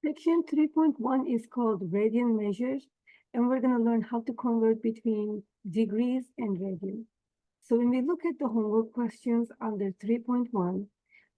Section 3.1 is called Radian Measure, and we're going to learn how to convert between degrees and radian. So when we look at the homework questions under 3.1,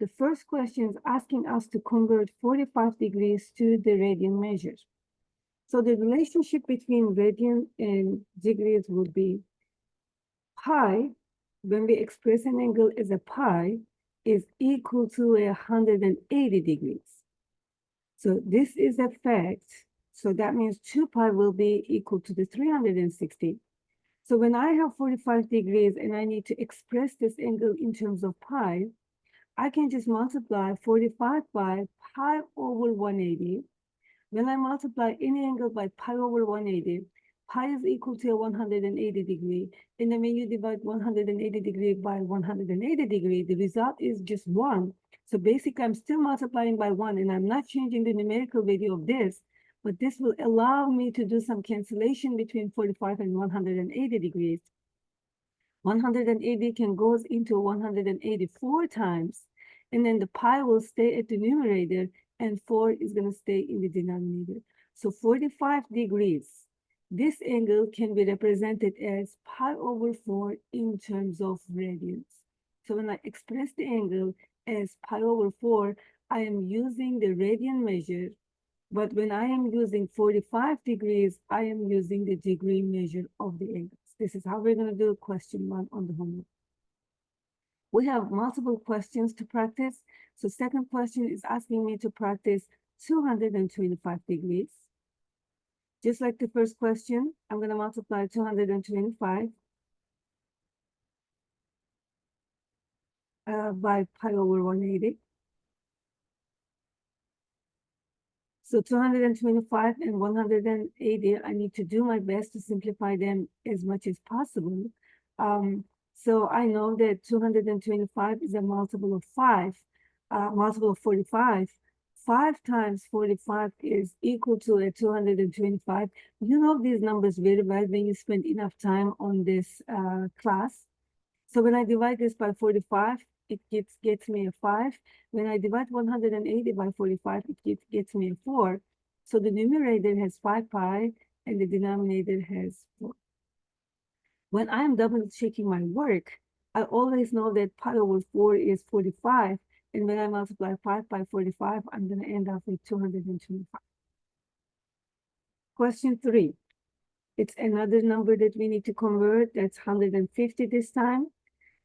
the first question is asking us to convert 45 degrees to the radian measure. So the relationship between radian and degrees would be pi, when we express an angle as a pi, is equal to 180 degrees. So this is a fact. So that means 2 pi will be equal to the 360. So when I have 45 degrees and I need to express this angle in terms of pi, I can just multiply 45 by pi over 180. When I multiply any angle by pi over 180, pi is equal to 180 degree. And then when you divide 180 degree by 180 degree, the result is just 1. So basically, I'm still multiplying by 1, and I'm not changing the numerical value of this, but this will allow me to do some cancellation between 45 and 180 degrees. 180 can goes into 184 times, and then the pi will stay at the numerator, and 4 is going to stay in the denominator. So 45 degrees. This angle can be represented as pi over 4 in terms of radians. So when I express the angle as pi over 4, I am using the radian measure, but when I am using 45 degrees, I am using the degree measure of the angles. This is how we're going to do question 1 on the homework. We have multiple questions to practice. So second question is asking me to practice 225 degrees. Just like the first question, I'm going to multiply 225 by pi over 180. So 225 and 180, I need to do my best to simplify them as much as possible. So I know that 225 is a multiple of 5, multiple of 45. 5 times 45 is equal to a 225. You know these numbers very well when you spend enough time on this class. So when I divide this by 45, it gets me a 5. When I divide 180 by 45, it gets me a 4. So the numerator has 5 pi and the denominator has 4. When I'm double checking my work, I always know that pi over 4 is 45. And when I multiply 5 by 45, I'm going to end up with 225. Question 3. It's another number that we need to convert. That's 150 this time.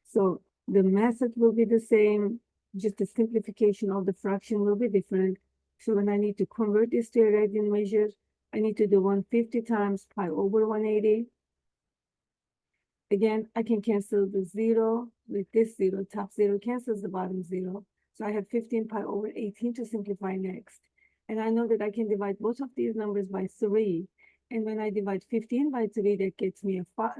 So the method will be the same, just the simplification of the fraction will be different. So when I need to convert this to a radian measure, I need to do 150 times pi over 180. Again, I can cancel the 0 with this 0. Top 0 cancels the bottom 0. So I have 15 pi over 18 to simplify next. And I know that I can divide both of these numbers by 3. And when I divide 15 by 3, that gets me a 5.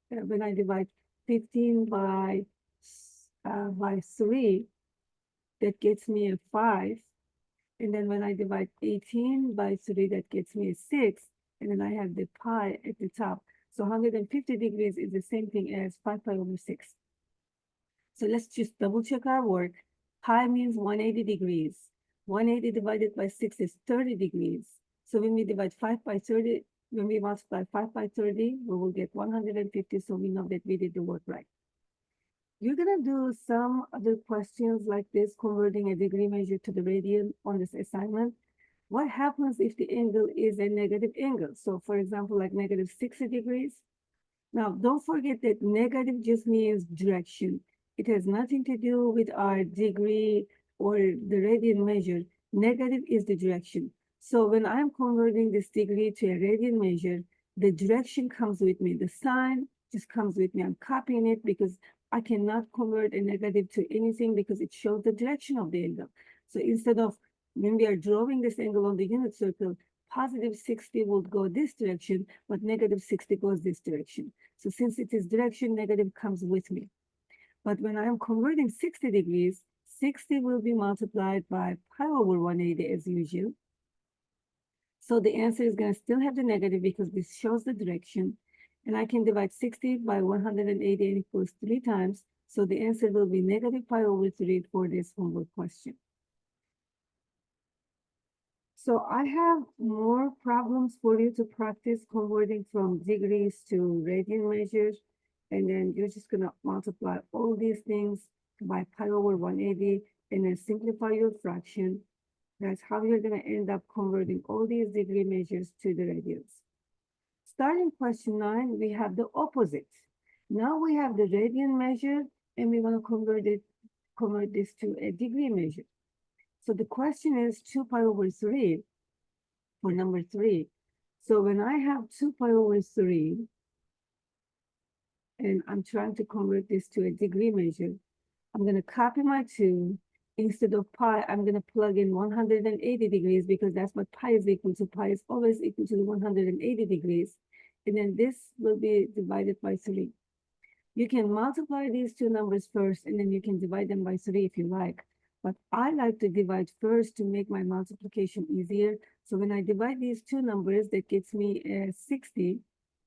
When I divide 15 by 3, that gets me a 5. And then when I divide 18 by 3, that gets me a 6. And then I have the pi at the top. So 150 degrees is the same thing as 5 pi over 6. So let's just double check our work. Pi means 180 degrees. 180 divided by 6 is 30 degrees. So when we divide 5 by 30, when we multiply 5 by 30, we will get 150. So we know that we did the work right. You're going to do some other questions like this, converting a degree measure to the radian on this assignment. What happens if the angle is a negative angle? So for example, like negative 60 degrees. Now, don't forget that negative just means direction. It has nothing to do with our degree or the radian measure. Negative is the direction. So when I'm converting this degree to a radian measure, the direction comes with me. The sign just comes with me. I'm copying it because I cannot convert a negative to anything because it shows the direction of the angle. So instead of when we are drawing this angle on the unit circle, positive 60 would go this direction, but negative 60 goes this direction. So since it is direction, negative comes with me. But when I'm converting 60 degrees, 60 will be multiplied by pi over 180 as usual. So the answer is going to still have the negative because this shows the direction. And I can divide 60 by 180 and equals 3 times. So the answer will be negative pi over 3 for this homework question. So I have more problems for you to practice converting from degrees to radian measures. And then you're just gonna multiply all these things by pi over 180 and then simplify your fraction. That's how you're gonna end up converting all these degree measures to the radians. Starting question 9, we have the opposite. Now we have the radian measure and we want to convert this to a degree measure. So the question is 2 pi over 3 for number 3. So when I have 2 pi over 3 and I'm trying to convert this to a degree measure, I'm going to copy my 2. Instead of pi, I'm going to plug in 180 degrees because that's what pi is equal to. Pi is always equal to 180 degrees. And then this will be divided by 3. You can multiply these two numbers first, and then you can divide them by 3 if you like. But I like to divide first to make my multiplication easier. So when I divide these two numbers, that gets me 60,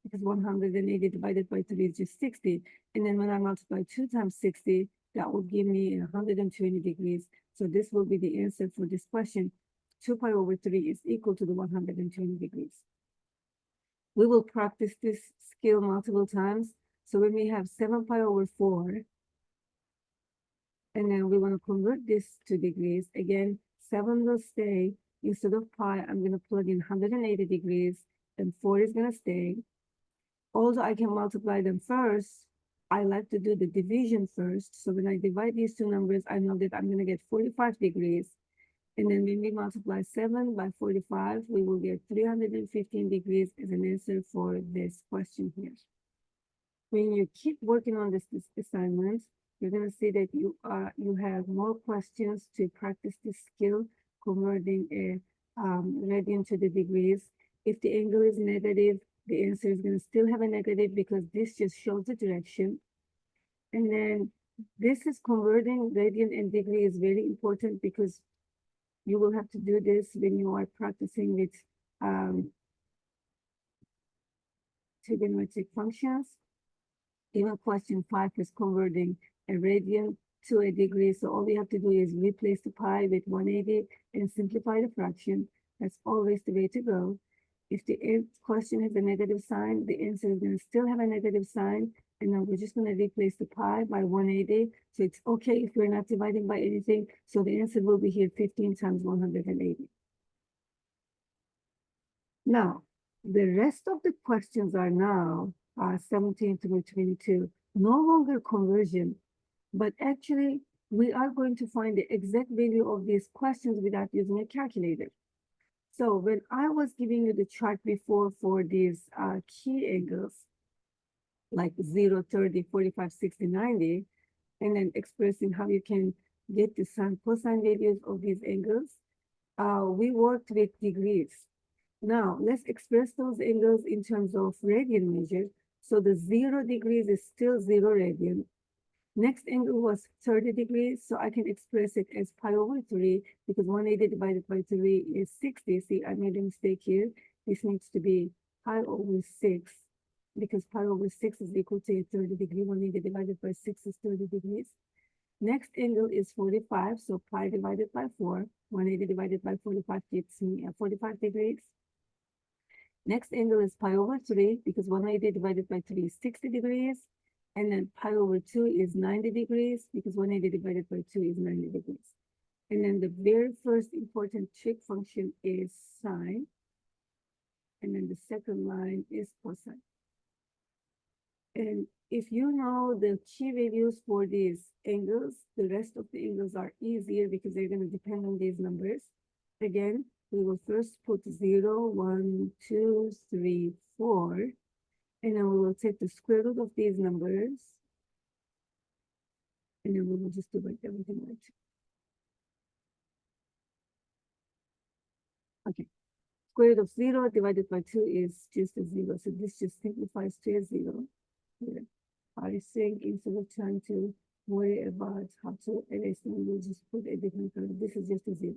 because 180 divided by 3 is just 60. And then when I multiply 2 times 60, that will give me 120 degrees. So this will be the answer for this question. 2 pi over 3 is equal to the 120 degrees. We will practice this skill multiple times. So when we have 7 pi over 4, and then we want to convert this to degrees, again, 7 will stay. Instead of pi, I'm going to plug in 180 degrees, and 4 is going to stay. Although I can multiply them first, I like to do the division first. So when I divide these two numbers, I know that I'm going to get 45 degrees. And then when we multiply 7 by 45, we will get 315 degrees as an answer for this question here. When you keep working on this assignment, you're going to see that you have more questions to practice this skill, converting a radian to the degrees. If the angle is negative, the answer is going to still have a negative because this just shows the direction. And then this is converting radian and degree is very important because you will have to do this when you are practicing with trigonometric functions. Even question 5 is converting a radian to a degree. So all we have to do is replace the pi with 180 and simplify the fraction. That's always the way to go. If the question has a negative sign, the answer is going to still have a negative sign. And then we're just going to replace the pi by 180. So it's okay if we're not dividing by anything. So the answer will be here 15 times 180. Now, the rest of the questions are now 17 through 22, no longer conversion, but actually we are going to find the exact value of these questions without using a calculator. So when I was giving you the chart before for these key angles, like 0, 30, 45, 60, 90, and then expressing how you can get the sine cosine values of these angles, we worked with degrees. Now, let's express those angles in terms of radian measure. So the 0 degrees is still 0 radian. Next angle was 30 degrees, so I can express it as pi over 3, because 180 divided by 3 is 60. See, I made a mistake here. This needs to be pi over 6, because pi over 6 is equal to a 30 degree. 180 divided by 6 is 30 degrees. Next angle is 45, so pi divided by 4. 180 divided by 45 gives me 45 degrees. Next angle is pi over 3, because 180 divided by 3 is 60 degrees. And then pi over 2 is 90 degrees, because 180 divided by 2 is 90 degrees. And then the very first important trig function is sine. And then the second line is cosine. And if you know the key values for these angles, the rest of the angles are easier because they're going to depend on these numbers. Again, we will first put 0, 1, 2, 3, 4, and then we will take the square root of these numbers, and then we will just divide everything by 2. Okay, square root of 0 divided by 2 is just a 0, so this just simplifies to a 0. Here. I think instead of trying to worry about how to erase them, we'll just put a different color. This is just a 0.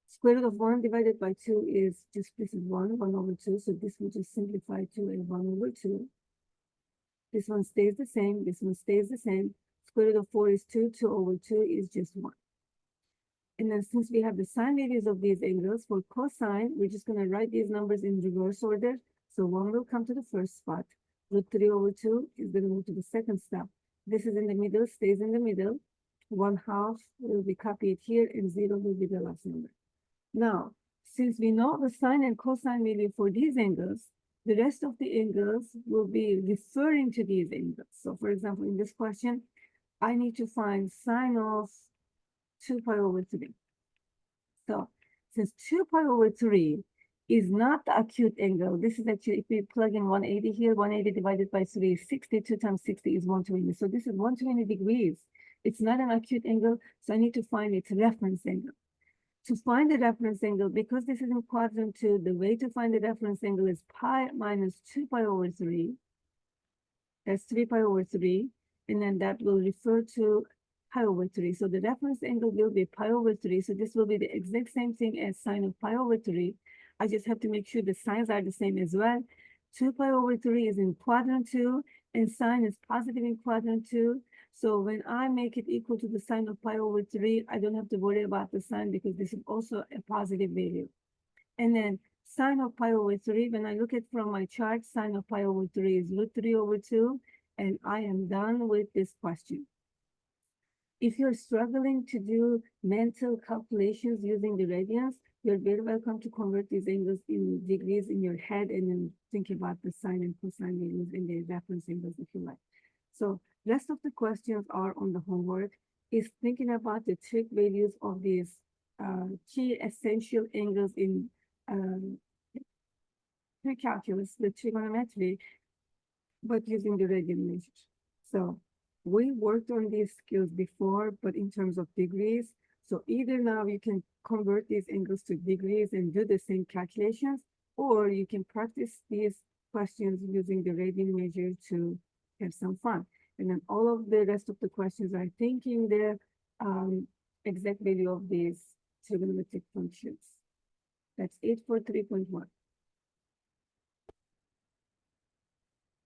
Square root of 1 divided by 2 is just, this is 1 over 2. So this will just simplify to a 1 over 2. This one stays the same. This one stays the same. Square root of 4 is 2. 2 over 2 is just 1. And then since we have the sine values of these angles, for cosine, we're just going to write these numbers in reverse order. So 1 will come to the first spot. √3/2 is going to move to the second step. This is in the middle, stays in the middle. 1/2 will be copied here, and 0 will be the last number. Now, since we know the sine and cosine value for these angles, the rest of the angles will be referring to these angles. So for example, in this question, I need to find sine of 2π/3. So since 2π/3 is not the acute angle, this is actually, if we plug in 180 here, 180 divided by 3 is 60, 2 times 60 is 120. So this is 120 degrees. It's not an acute angle, so I need to find its reference angle. To find the reference angle, because this is in quadrant 2, the way to find the reference angle is pi minus 2π/3. That's 3π/3, and then that will refer to pi/3. So the reference angle will be pi/3. So this will be the exact same thing as sine of pi/3. I just have to make sure the signs are the same as well. 2π/3 is in quadrant 2, and sine is positive in quadrant 2. So when I make it equal to the sine of pi/3, I don't have to worry about the sign because this is also a positive value. And then sine of pi/3, when I look at from my chart, sine of pi/3 is √3/2, and I am done with this question. If you're struggling to do mental calculations using the radians, you're very welcome to convert these angles in degrees in your head and then think about the sine and cosine values in the reference angles if you like. So rest of the questions are on the homework, is thinking about the trig values of these key essential angles in pre-calculus, the trigonometry, but using the radian measure. So we worked on these skills before, but in terms of degrees. So either now you can convert these angles to degrees and do the same calculations, or you can practice these questions using the radian measure to have some fun. And then all of the rest of the questions are thinking the exact value of these trigonometric functions. That's it for 3.1.